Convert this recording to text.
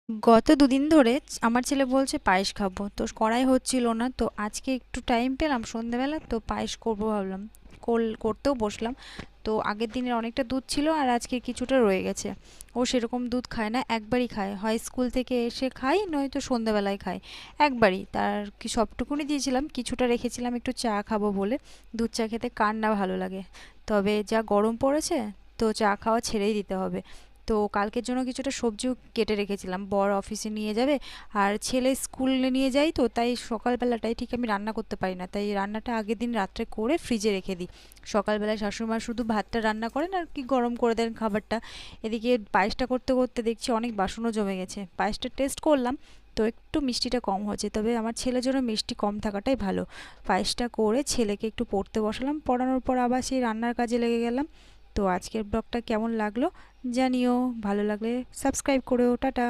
গত দুদিন ধরে আমার ছেলে বলছে পায়েস খাবো, তো করাই হচ্ছিল না। তো আজকে একটু টাইম পেলাম সন্ধেবেলা, তো পায়েস করবো ভাবলাম। করতেও বসলাম। তো আগের দিনের অনেকটা দুধ ছিল আর আজকে কিছুটা রয়ে গেছে। ও সেরকম দুধ খায় না, একবারই খায়, হয় স্কুল থেকে এসে খাই নয়তো সন্ধেবেলায় খাই। একবারই তার কি সবটুকুনি দিয়েছিলাম, কিছুটা রেখেছিলাম একটু চা খাবো বলে। দুধ চা খেতে কার না ভালো লাগে। তবে যা গরম পড়েছে, তো চা খাওয়া ছেড়েই দিতে হবে। তো কালকের জন্য কিছুটা সবজিও কেটে রেখেছিলাম, বর অফিসে নিয়ে যাবে আর ছেলে স্কুলে নিয়ে যাই, তো তাই সকালবেলাটাই ঠিক আমি রান্না করতে পারি না, তাই রান্নাটা আগের দিন রাত্রে করে ফ্রিজে রেখে দিই। সকালবেলায় শাশুড়িমা শুধু ভাতটা রান্না করেন আর কি গরম করে দেন খাবারটা। এদিকে পায়েসটা করতে করতে দেখছি অনেক বাসনও জমে গেছে। পায়েসটা টেস্ট করলাম, তো একটু মিষ্টিটা কম হয়েছে, তবে আমার ছেলের জন্য মিষ্টি কম থাকাটাই ভালো। পায়েসটা করে ছেলেকে একটু পড়তে বসালাম, পড়ানোর পর আবার সেই রান্নার কাজে লেগে গেলাম। তো আজকের ব্লগটা কেমন লাগলো জানিও, ভালো লাগলে সাবস্ক্রাইব করো, টাটা।